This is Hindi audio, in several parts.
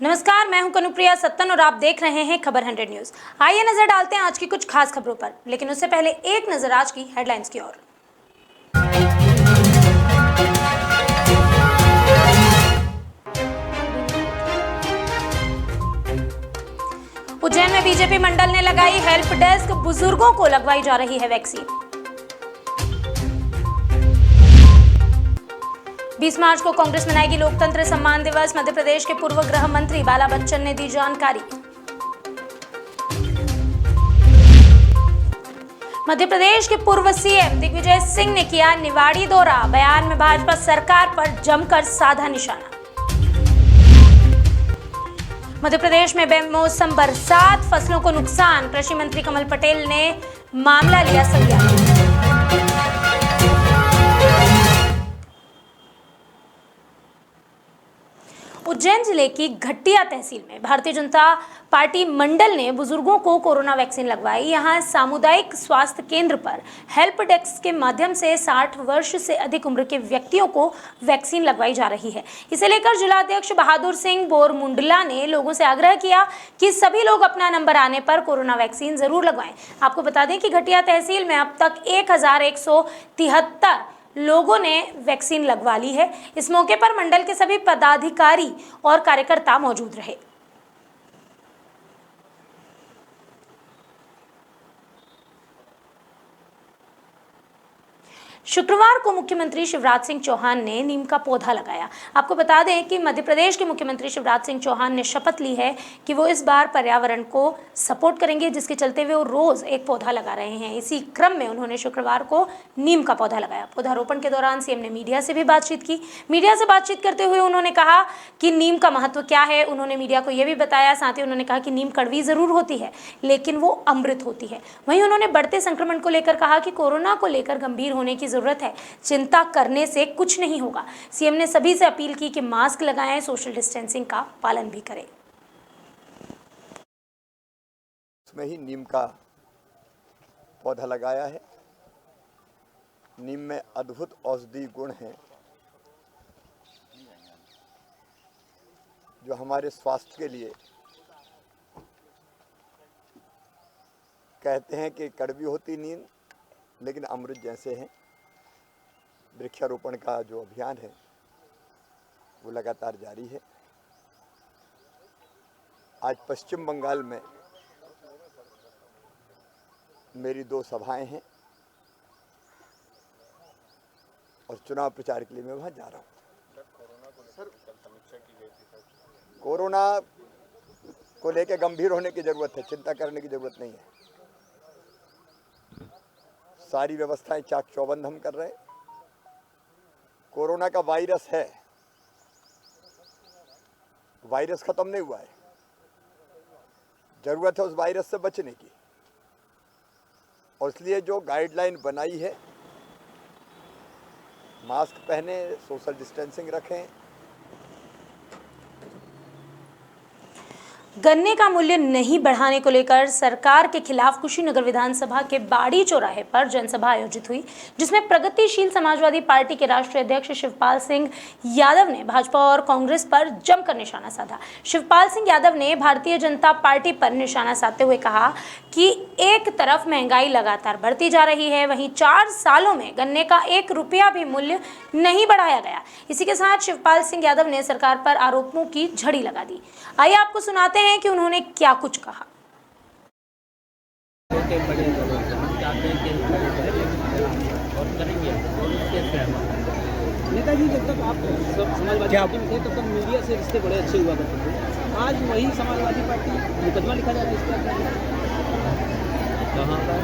नमस्कार, मैं हूं कनुप्रिया सत्तन और आप देख रहे हैं खबर 100 न्यूज। आइए नजर डालते हैं आज की कुछ खास खबरों पर, लेकिन उससे पहले एक नजर आज की हेडलाइंस की ओर। उज्जैन में बीजेपी मंडल ने लगाई हेल्प डेस्क, बुजुर्गों को लगवाई जा रही है वैक्सीन। 20 मार्च को कांग्रेस मनाएगी लोकतंत्र सम्मान दिवस, मध्य प्रदेश के पूर्व गृह मंत्री बाला बच्चन ने दी जानकारी। मध्य प्रदेश के पूर्व सीएम दिग्विजय सिंह ने किया निवाड़ी दौरा, बयान में भाजपा सरकार पर जमकर साधा निशाना। मध्य प्रदेश में बेमौसम बरसात, फसलों को नुकसान, कृषि मंत्री कमल पटेल ने मामला लिया संज्ञान। उज्जैन जिले की घटिया तहसील में भारतीय जनता पार्टी मंडल ने बुजुर्गों को कोरोना वैक्सीन लगवाई। यहां सामुदायिक स्वास्थ्य केंद्र पर हेल्प डेस्क के माध्यम से 60 वर्ष से अधिक उम्र के व्यक्तियों को वैक्सीन लगवाई जा रही है। इसे लेकर जिलाध्यक्ष बहादुर सिंह बोरमुंडला ने लोगों से आग्रह किया कि सभी लोग अपना नंबर आने पर कोरोना वैक्सीन जरूर लगवाएं। आपको बता दें कि घटिया तहसील में अब तक 1173 लोगों ने वैक्सीन लगवा ली है। इस मौके पर मंडल के सभी पदाधिकारी और कार्यकर्ता मौजूद रहे। शुक्रवार को मुख्यमंत्री शिवराज सिंह चौहान ने नीम का पौधा लगाया। आपको बता दें कि मध्य प्रदेश के मुख्यमंत्री शिवराज सिंह चौहान ने शपथ ली है कि वो इस बार पर्यावरण को सपोर्ट करेंगे, जिसके चलते वो रोज एक पौधा लगा रहे हैं। इसी क्रम में उन्होंने शुक्रवार को नीम का पौधा लगाया। पौधारोपण के दौरान सीएम ने मीडिया से भी बातचीत की। मीडिया से बातचीत करते हुए उन्होंने कहा कि नीम का महत्व क्या है। उन्होंने मीडिया को यह भी बताया, साथ ही उन्होंने कहा कि नीम कड़वी जरूर होती है, लेकिन वो अमृत होती है। वहीं उन्होंने बढ़ते संक्रमण को लेकर कहा कि कोरोना को लेकर गंभीर होने की जरूरत है, चिंता करने से कुछ नहीं होगा। सीएम ने सभी से अपील की कि मास्क लगाएं, सोशल डिस्टेंसिंग का पालन भी करें। उसमें ही नीम का पौधा लगाया है। नीम में अद्भुत औषधीय गुण हैं जो हमारे स्वास्थ्य के लिए, कहते हैं कि कड़वी होती नीम लेकिन अमृत जैसे हैं। वृक्षारोपण का जो अभियान है वो लगातार जारी है। आज पश्चिम बंगाल में मेरी 2 सभाएं हैं और चुनाव प्रचार के लिए मैं वहां जा रहा हूं। कोरोना को लेकर गंभीर होने की जरूरत है, चिंता करने की जरूरत नहीं है। सारी व्यवस्थाएं चाक चौबंद हम कर रहे हैं। कोरोना का वायरस है, वायरस खत्म नहीं हुआ है। जरूरत है उस वायरस से बचने की, और इसलिए जो गाइडलाइन बनाई है, मास्क पहने, सोशल डिस्टेंसिंग रखें। गन्ने का मूल्य नहीं बढ़ाने को लेकर सरकार के खिलाफ कुशीनगर विधानसभा के बाड़ी चौराहे पर जनसभा आयोजित हुई, जिसमें प्रगतिशील समाजवादी पार्टी के राष्ट्रीय अध्यक्ष शिवपाल सिंह यादव ने भाजपा और कांग्रेस पर जमकर निशाना साधा। शिवपाल सिंह यादव ने भारतीय जनता पार्टी पर निशाना साधते हुए कहा कि एक तरफ महंगाई लगातार बढ़ती जा रही है, वहीं 4 सालों में गन्ने का 1 रुपया भी मूल्य नहीं बढ़ाया गया। इसी के साथ शिवपाल सिंह यादव ने सरकार पर आरोपों की झड़ी लगा दी। आइए आपको सुनाते हैं कि उन्होंने क्या कुछ कहा। नेताजी, जब तक आप सब समाजवादी पार्टी में थे तब तक मीडिया से रिश्ते बड़े अच्छे हुआ करते थे। आज वही समाजवादी पार्टी मुकदमा लिखा जा रहा है कहाँ पर?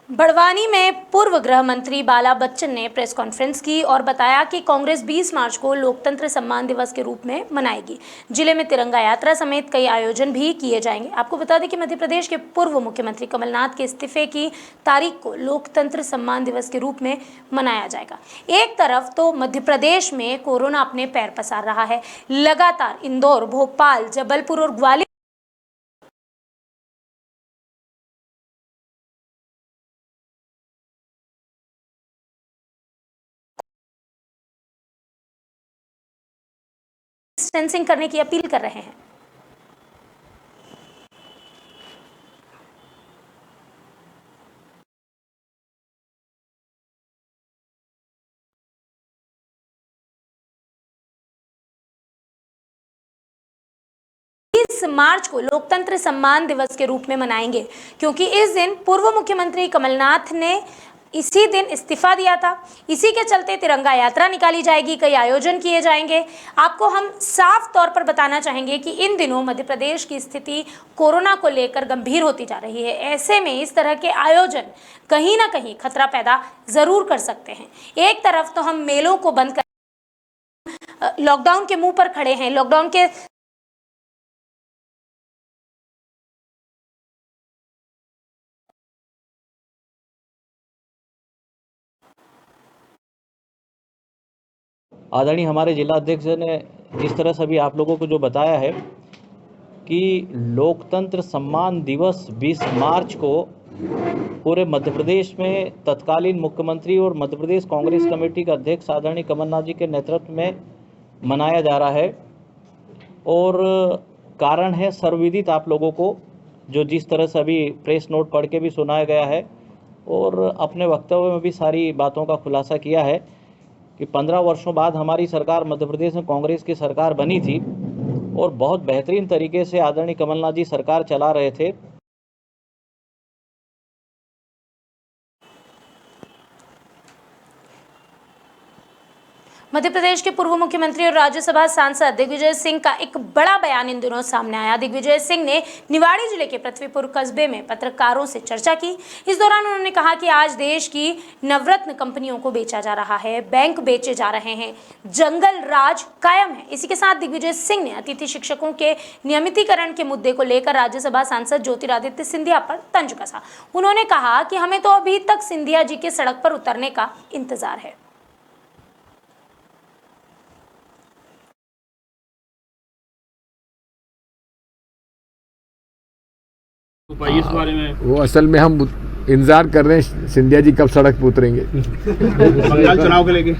बड़वानी में पूर्व गृह मंत्री बाला बच्चन ने प्रेस कॉन्फ्रेंस की और बताया कि कांग्रेस 20 मार्च को लोकतंत्र सम्मान दिवस के रूप में मनाएगी। जिले में तिरंगा यात्रा समेत कई आयोजन भी किए जाएंगे। आपको बता दें कि मध्य प्रदेश के पूर्व मुख्यमंत्री कमलनाथ के इस्तीफे की तारीख को लोकतंत्र सम्मान दिवस के रूप में मनाया जाएगा। एक तरफ तो मध्य प्रदेश में कोरोना अपने पैर पसार रहा है, लगातार इंदौर, भोपाल, जबलपुर और ग्वालियर डिस्टेंसिंग करने की अपील कर रहे हैं। इस मार्च को लोकतंत्र सम्मान दिवस के रूप में मनाएंगे, क्योंकि इस दिन पूर्व मुख्यमंत्री कमलनाथ ने इसी दिन इस्तीफा दिया था। इसी के चलते तिरंगा यात्रा निकाली जाएगी, कई आयोजन किए जाएंगे। आपको हम साफ तौर पर बताना चाहेंगे कि इन दिनों मध्य प्रदेश की स्थिति कोरोना को लेकर गंभीर होती जा रही है। ऐसे में इस तरह के आयोजन कहीं ना कहीं खतरा पैदा जरूर कर सकते हैं। एक तरफ तो हम मेलों को बंद कर लॉकडाउन के मुंह पर खड़े हैं, लॉकडाउन के आदरणीय हमारे जिला अध्यक्ष ने जिस तरह से अभी आप लोगों को जो बताया है कि लोकतंत्र सम्मान दिवस 20 मार्च को पूरे मध्य प्रदेश में तत्कालीन मुख्यमंत्री और मध्य प्रदेश कांग्रेस कमेटी के अध्यक्ष आदरणीय कमलनाथ जी के नेतृत्व में मनाया जा रहा है। और कारण है सर्वविदित, आप लोगों को जो जिस तरह से अभी प्रेस नोट पढ़ के भी सुनाया गया है और अपने वक्तव्य में भी सारी बातों का खुलासा किया है कि 15 वर्षों बाद हमारी सरकार मध्य प्रदेश में कांग्रेस की सरकार बनी थी और बहुत बेहतरीन तरीके से आदरणीय कमलनाथ जी सरकार चला रहे थे। मध्य प्रदेश के पूर्व मुख्यमंत्री और राज्यसभा सांसद दिग्विजय सिंह का एक बड़ा बयान इन दिनों सामने आया। दिग्विजय सिंह ने निवाड़ी जिले के पृथ्वीपुर कस्बे में पत्रकारों से चर्चा की। इस दौरान उन्होंने कहा कि आज देश की नवरत्न कंपनियों को बेचा जा रहा है, बैंक बेचे जा रहे हैं, जंगल राज कायम है। इसी के साथ दिग्विजय सिंह ने अतिथि शिक्षकों के नियमितीकरण के मुद्दे को लेकर राज्यसभा सांसद ज्योतिरादित्य सिंधिया पर तंज कसा। उन्होंने कहा कि हमें तो अभी तक सिंधिया जी के सड़क पर उतरने का इंतजार है। इस बारे में वो असल में हम इंतजार कर रहे हैं सिंधिया जी कब सड़क पर उतरेंगे। बंगाल चुनाव के लेके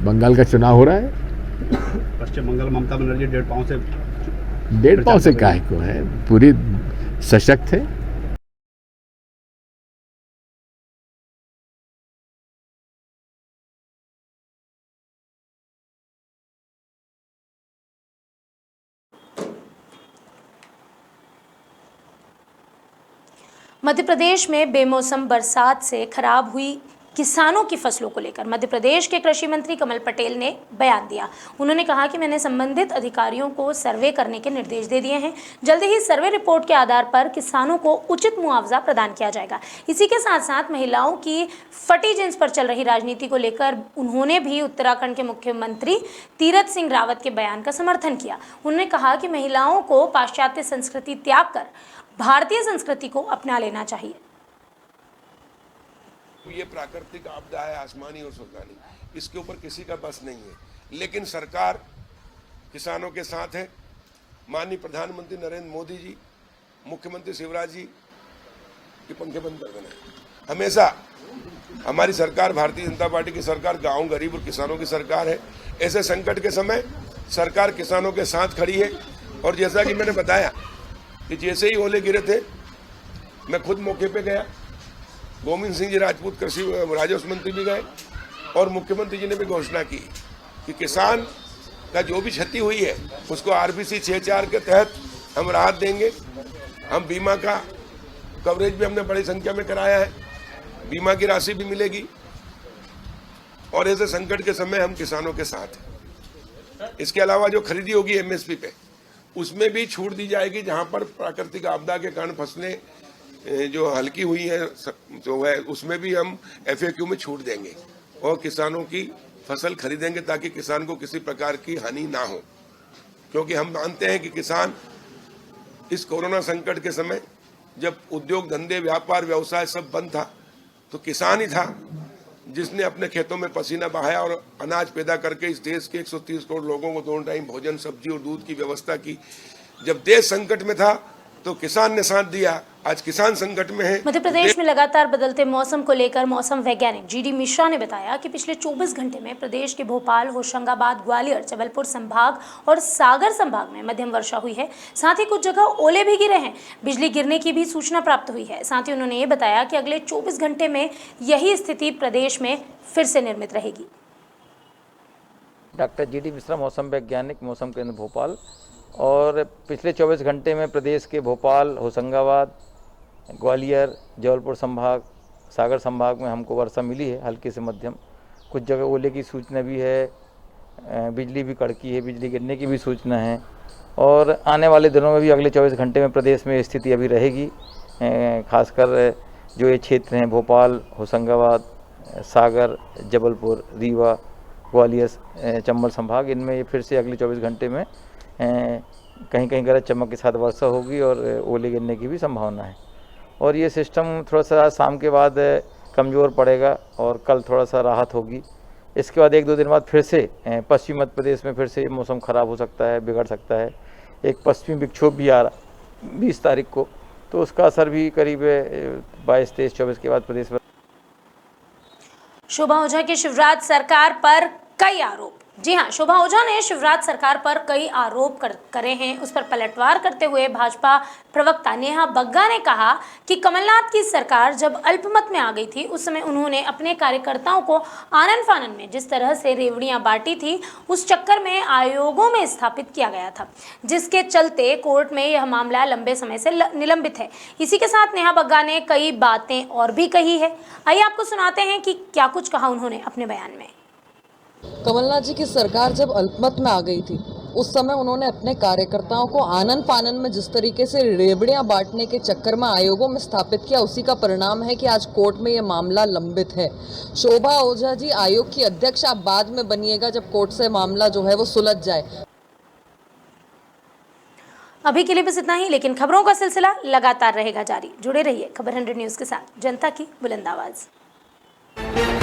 बंगाल का चुनाव हो रहा है, पश्चिम बंगाल ममता बनर्जी 1.5 पाँव से काहे को है, पूरी सशक्त है। मध्य प्रदेश में बेमौसम बरसात से खराब हुई किसानों की फसलों को लेकर मध्य प्रदेश के कृषि मंत्री कमल पटेल ने बयान दिया। उन्होंने कहा कि मैंने संबंधित अधिकारियों को सर्वे करने के निर्देश दे दिए हैं। जल्द ही सर्वे रिपोर्ट के आधार पर किसानों को उचित मुआवजा प्रदान किया जाएगा। इसी के साथ साथ महिलाओं की फटी जींस पर चल रही राजनीति को लेकर उन्होंने भी उत्तराखंड के मुख्यमंत्री तीरथ सिंह रावत के बयान का समर्थन किया। उन्होंने कहा कि महिलाओं को पाश्चात्य संस्कृति त्याग कर भारतीय संस्कृति को अपना लेना चाहिए। ये प्राकृतिक आपदा है, आसमानी और सुल्तानी, इसके ऊपर किसी का बस नहीं है, लेकिन सरकार किसानों के साथ है। माननीय प्रधानमंत्री नरेंद्र मोदी जी, मुख्यमंत्री शिवराज जी के पंखे बंद कर देना। हमेशा हमारी सरकार, भारतीय जनता पार्टी की सरकार, गांव गरीब और किसानों की सरकार है। ऐसे संकट के समय सरकार किसानों के साथ खड़ी है। और जैसा कि मैंने बताया कि जैसे ही ओले गिरे थे, मैं खुद मौके पे गया, गोविंद सिंह जी राजपूत कृषि राजस्व मंत्री भी गए और मुख्यमंत्री जी ने भी घोषणा की कि किसान का जो भी क्षति हुई है उसको आरबीसी 6.4 के तहत हम राहत देंगे। हम बीमा का कवरेज भी हमने बड़ी संख्या में कराया है, बीमा की राशि भी मिलेगी। और ऐसे संकट के समय हम किसानों के साथ हैं। इसके अलावा जो खरीदी होगी एमएसपी पे, उसमें भी छूट दी जाएगी। जहां पर प्राकृतिक आपदा के कारण फसलें जो हल्की हुई है जो है, उसमें भी हम FAQ में छूट देंगे और किसानों की फसल खरीदेंगे ताकि किसान को किसी प्रकार की हानि ना हो। क्योंकि हम मानते हैं कि किसान इस कोरोना संकट के समय, जब उद्योग धंधे व्यापार व्यवसाय सब बंद था, तो किसान ही था जिसने अपने खेतों में पसीना बहाया और अनाज पैदा करके इस देश के 130 करोड़ लोगों को 2 टाइम भोजन, सब्जी और दूध की व्यवस्था की। जब देश संकट में था तो किसान ने साथ दिया, आज किसान संकट में है। मध्य प्रदेश में लगातार बदलते मौसम को लेकर मौसम वैज्ञानिक जीडी मिश्रा ने बताया कि पिछले 24 घंटे में प्रदेश के भोपाल, होशंगाबाद, ग्वालियर, जबलपुर संभाग और सागर संभाग में मध्यम वर्षा हुई है। साथ ही कुछ जगह ओले भी गिरे हैं। बिजली गिरने की भी सूचना प्राप्त हुई है। साथ ही उन्होंने ये बताया कि अगले 24 घंटे में यही स्थिति प्रदेश में फिर से निर्मित रहेगी। डॉक्टर जीडी मिश्रा, मौसम वैज्ञानिक, मौसम केंद्र भोपाल। और पिछले 24 घंटे में प्रदेश के भोपाल, होशंगाबाद, ग्वालियर, जबलपुर संभाग, सागर संभाग में हमको वर्षा मिली है, हल्की से मध्यम। कुछ जगह ओले की सूचना भी है, बिजली भी कड़की है, बिजली गिरने की भी सूचना है। और आने वाले दिनों में भी अगले 24 घंटे में प्रदेश में स्थिति अभी रहेगी। खासकर जो ये क्षेत्र हैं, भोपाल, होशंगाबाद, सागर, जबलपुर, रीवा, ग्वालियर, चंबल संभाग, इनमें ये फिर से अगले 24 घंटे में कहीं कहीं गरज चमक के साथ वर्षा होगी और ओले गिरने की भी संभावना है। और ये सिस्टम थोड़ा सा शाम के बाद कमज़ोर पड़ेगा और कल थोड़ा सा राहत होगी। इसके बाद 1-2 दिन बाद फिर से पश्चिमी मध्य प्रदेश में फिर से मौसम ख़राब हो सकता है, बिगड़ सकता है। एक पश्चिमी विक्षोभ भी आ रहा 20 तारीख को, तो उसका असर भी करीब 22, 23, 24 के बाद प्रदेश में। शोभा ओझा के शिवराज सरकार पर कई आरोप। जी हां, शोभा ओझा ने शिवराज सरकार पर कई आरोप करे हैं। उस पर पलटवार करते हुए भाजपा प्रवक्ता नेहा बग्गा ने कहा कि कमलनाथ की सरकार जब अल्पमत में आ गई थी, उस समय उन्होंने अपने कार्यकर्ताओं को आनन फानन में जिस तरह से रेवड़ियां बांटी थी, उस चक्कर में आयोगों में स्थापित किया गया था, जिसके चलते कोर्ट में यह मामला लंबे समय से निलंबित है। इसी के साथ नेहा बग्गा ने कई बातें और भी कही है। आइए आपको सुनाते हैं कि क्या कुछ कहा उन्होंने अपने बयान में। कमलनाथ जी की सरकार जब अल्पमत में आ गई थी, उस समय उन्होंने अपने कार्यकर्ताओं को आनन फानन में जिस तरीके से रेवड़ियां बांटने के चक्कर में आयोगों में स्थापित किया, उसी का परिणाम है कि आज कोर्ट में ये मामला लंबित है। शोभा ओझा जी आयोग की अध्यक्ष आप बाद में बनिएगा, जब कोर्ट से मामला जो है वो सुलझ जाए। अभी के लिए बस इतना ही, लेकिन खबरों का सिलसिला लगातार रहेगा जारी। जुड़े रहिए खबर 100 न्यूज़ के साथ, जनता की बुलंद आवाज़।